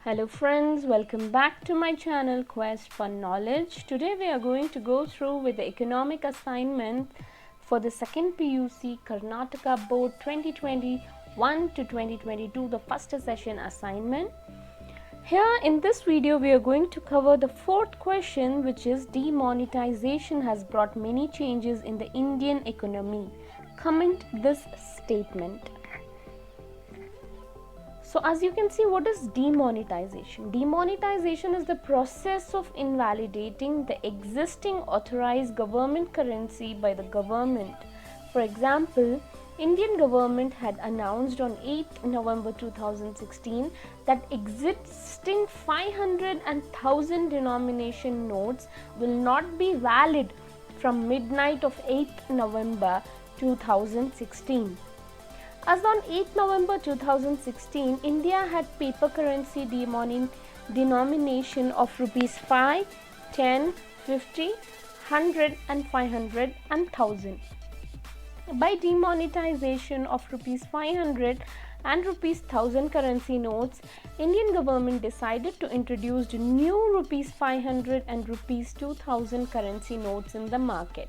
Hello friends, welcome back to my channel Quest for Knowledge. Today we are going to go through with the economic assignment for the second PUC Karnataka Board 2021 to 2022, the first session assignment. Here in this video we are going to cover the fourth question, which is demonetization has brought many changes in the Indian economy. Comment this statement. So as you can see, what is demonetization? Demonetization is the process of invalidating the existing authorized government currency by the government. For example, Indian government had announced on 8th November 2016 that existing 500 and 1000 denomination notes will not be valid from midnight of 8th November 2016. As on 8 November 2016, India had paper currency denomination of rupees 5, 10, 50, 100 and 500 and 1000. By demonetization of rupees 500 and rupees 1000 currency notes, Indian government decided to introduce new rupees 500 and rupees 2000 currency notes in the market.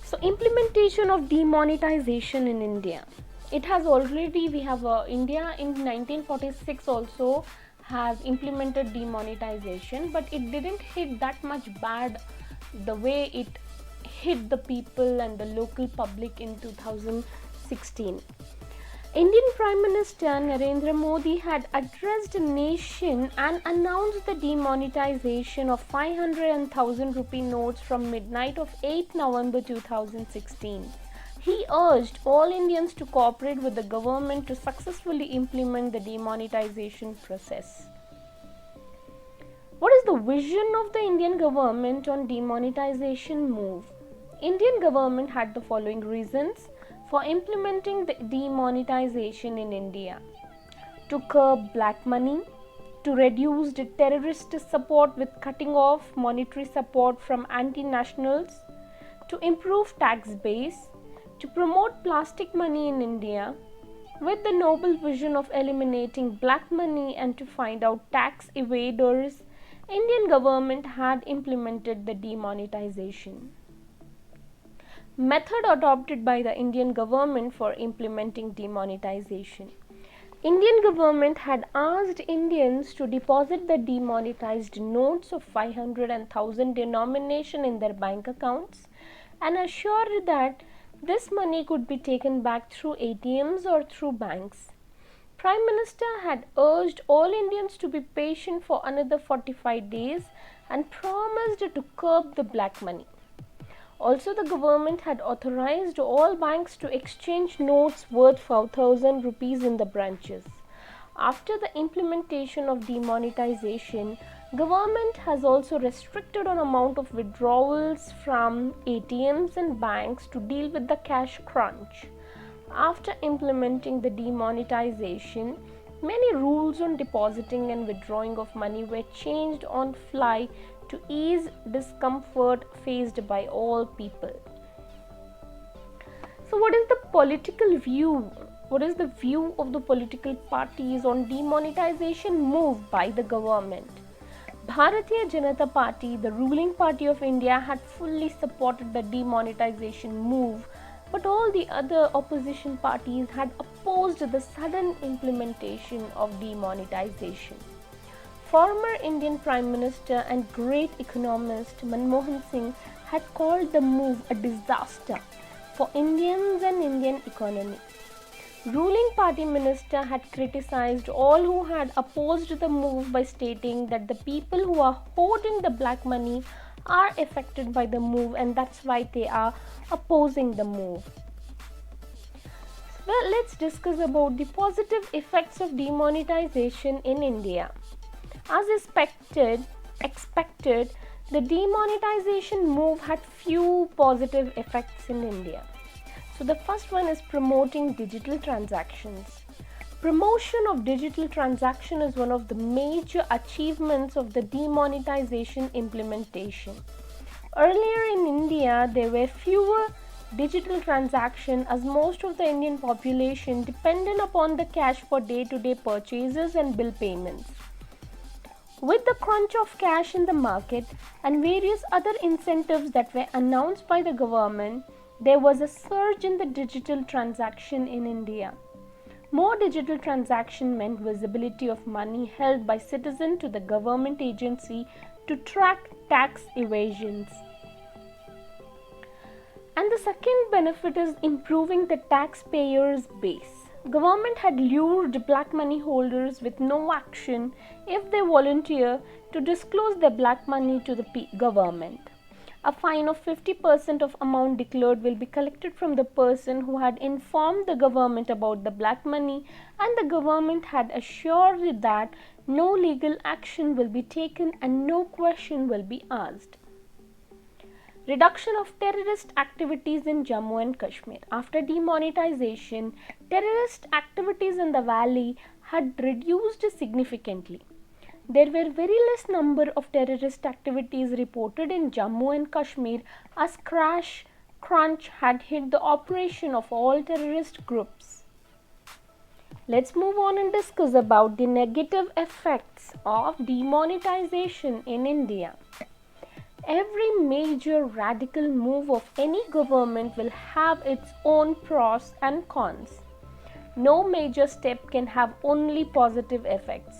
So implementation of demonetization in India. It has already, India in 1946 also has implemented demonetization, but it didn't hit that much bad the way it hit the people and the local public in 2016. Indian Prime Minister Narendra Modi had addressed the nation and announced the demonetization of 500 and 1000 rupee notes from midnight of 8 November 2016. He urged all Indians to cooperate with the government to successfully implement the demonetization process. What is the vision of the Indian government on demonetization move? Indian government had the following reasons for implementing the demonetization in India: to curb black money, to reduce the terrorist support with cutting off monetary support from anti-nationals, to improve tax base, to promote plastic money in India, with the noble vision of eliminating black money and to find out tax evaders. Indian government had implemented the demonetization. Method adopted by the Indian government for implementing demonetization. Indian government had asked Indians to deposit the demonetized notes of 500 and 1000 denomination in their bank accounts and assured that this money could be taken back through ATMs or through banks. Prime Minister had urged all Indians to be patient for another 45 days and promised to curb the black money. Also, the government had authorized all banks to exchange notes worth 4,000 rupees in the branches. After the implementation of demonetization, government has also restricted on amount of withdrawals from ATMs and banks to deal with the cash crunch. After implementing the demonetization, many rules on depositing and withdrawing of money were changed on fly to ease discomfort faced by all people. So what is the political view? What is the view of the political parties on demonetization move by the government? Bharatiya Janata Party, the ruling party of India, had fully supported the demonetization move, but all the other opposition parties had opposed the sudden implementation of demonetization. Former Indian Prime Minister and great economist Manmohan Singh had called the move a disaster for Indians and Indian economy. Ruling party minister had criticized all who had opposed the move by stating that the people who are hoarding the black money are affected by the move and that's why they are opposing the move. Well, let's discuss about the positive effects of demonetization in India. As expected, the demonetization move had few positive effects in India. So the first one is promoting digital transactions. Promotion of digital transaction is one of the major achievements of the demonetization implementation. Earlier in India, there were fewer digital transaction, as most of the Indian population depended upon the cash for day-to-day purchases and bill payments. With the crunch of cash in the market and various other incentives that were announced by the government, there was a surge in the digital transaction in India. More digital transaction meant visibility of money held by citizens to the government agency to track tax evasions. And the second benefit is improving the taxpayers' base. Government had lured black money holders with no action if they volunteer to disclose their black money to the government. A fine of 50% of amount declared will be collected from the person who had informed the government about the black money, and the government had assured that no legal action will be taken and no question will be asked. Reduction of terrorist activities in Jammu and Kashmir. After demonetization, terrorist activities in the valley had reduced significantly. There were very less number of terrorist activities reported in Jammu and Kashmir as crash crunch had hit the operation of all terrorist groups. Let's move on and discuss about the negative effects of demonetization in India. Every major radical move of any government will have its own pros and cons. No major step can have only positive effects.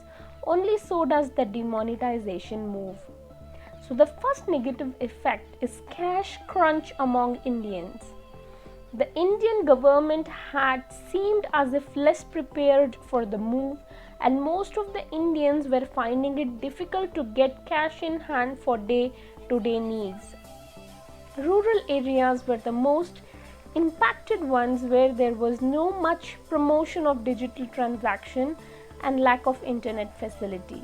Only so does the demonetization move. So the first negative effect is cash crunch among Indians. The Indian government had seemed as if less prepared for the move, and most of the Indians were finding it difficult to get cash in hand for day-to-day needs. Rural areas were the most impacted ones, where there was no much promotion of digital transaction and lack of internet facility.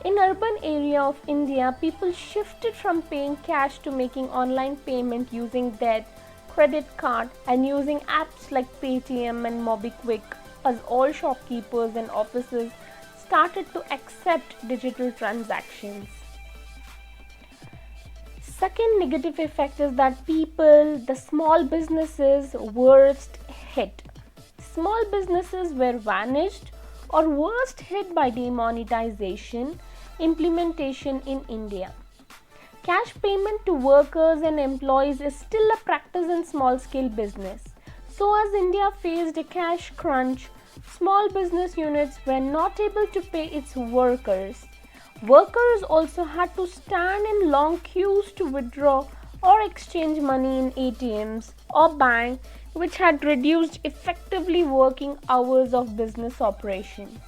In urban area of India, people shifted from paying cash to making online payment using their credit card and using apps like Paytm and MobiKwik, as all shopkeepers and offices started to accept digital transactions. Second negative effect is that the small businesses worst hit. Small businesses were vanished or worst hit by demonetization implementation in India. Cash payment to workers and employees is still a practice in small scale business. So as India faced a cash crunch, small business units were not able to pay its workers. Workers also had to stand in long queues to withdraw or exchange money in ATMs or bank, which had reduced effectively working hours of business operation.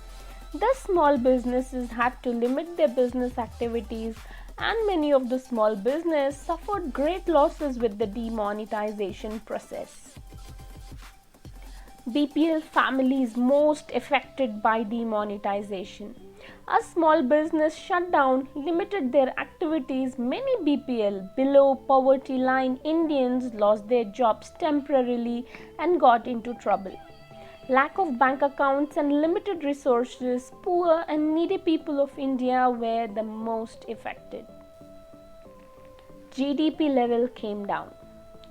Thus, small businesses had to limit their business activities, and many of the small business suffered great losses with the demonetization process. BPL families most affected by demonetization. As small business shut down, limited their activities, many BPL below poverty line Indians lost their jobs temporarily and got into trouble. Lack of bank accounts and limited resources, poor and needy people of India were the most affected. GDP level came down.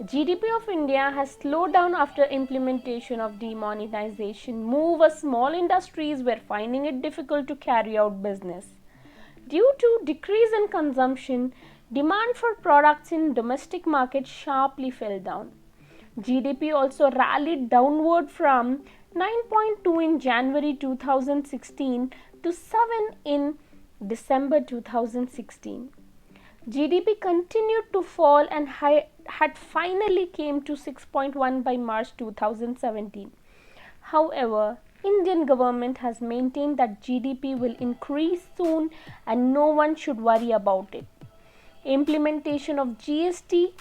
GDP of India has slowed down after implementation of demonetization move, as small industries were finding it difficult to carry out business. Due to decrease in consumption, demand for products in domestic market sharply fell down. GDP also rallied downward from 9.2 in January 2016 to 7 in December 2016. GDP continued to fall and had finally came to 6.1 by March 2017. However, Indian government has maintained that GDP will increase soon and no one should worry about it. Implementation of GST,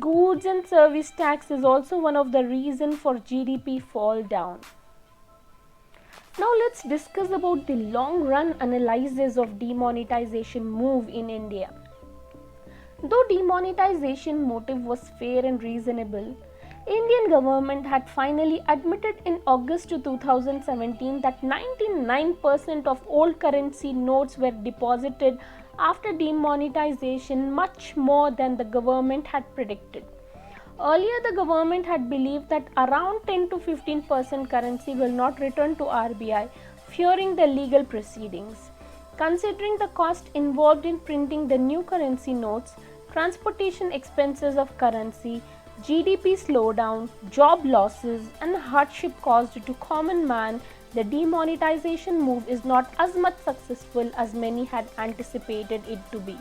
goods and service tax, is also one of the reasons for GDP fall down. Now let's discuss about the long run analysis of demonetization move in India. Though demonetization motive was fair and reasonable, Indian government had finally admitted in August 2017 that 99% of old currency notes were deposited after demonetization, much more than the government had predicted. Earlier, the government had believed that around 10 to 15% currency will not return to RBI, fearing the legal proceedings. Considering the cost involved in printing the new currency notes, transportation expenses of currency, GDP slowdown, job losses, and hardship caused to common man, the demonetization move is not as much successful as many had anticipated it to be.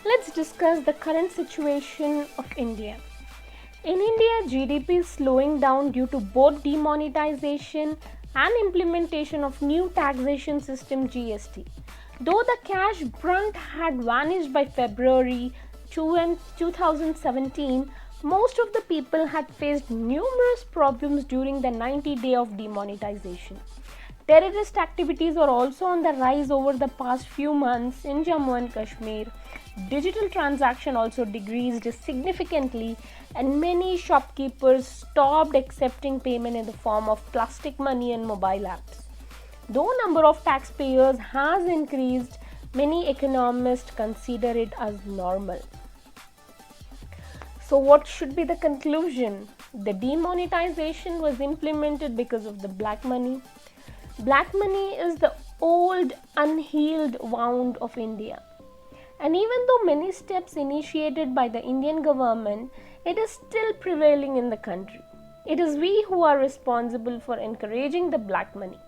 Let's discuss the current situation of India. In India, GDP is slowing down due to both demonetization and implementation of new taxation system GST. Though the cash brunt had vanished by February 2017, most of the people had faced numerous problems during the 90-day of demonetization. Terrorist activities are also on the rise over the past few months in Jammu and Kashmir. Digital transaction also decreased significantly, and many shopkeepers stopped accepting payment in the form of plastic money and mobile apps. Though number of taxpayers has increased, many economists consider it as normal. So what should be the conclusion? The demonetization was implemented because of the black money. Black money is the old unhealed wound of India. And even though many steps initiated by the Indian government, it is still prevailing in the country. It is we who are responsible for encouraging the black money.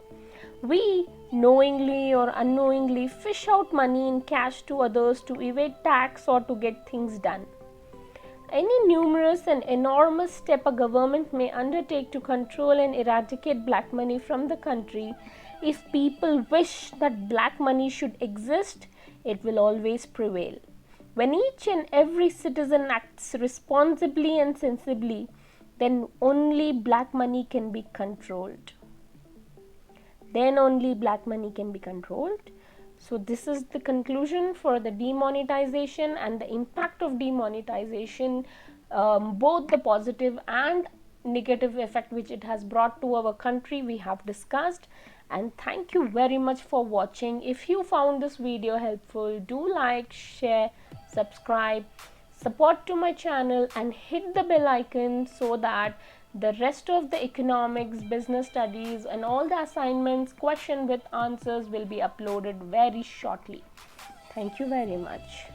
We knowingly or unknowingly fish out money in cash to others to evade tax or to get things done. Any numerous and enormous step a government may undertake to control and eradicate black money from the country, if people wish that black money should exist, it will always prevail. When each and every citizen acts responsibly and sensibly, then only black money can be controlled. So this is the conclusion for the demonetization and the impact of demonetization, both the positive and negative effect which it has brought to our country we have discussed. And thank you very much for watching. If you found this video helpful, do like, share, subscribe, support to my channel and hit the bell icon so that the rest of the economics, business studies and all the assignments, question with answers will be uploaded very shortly. Thank you very much.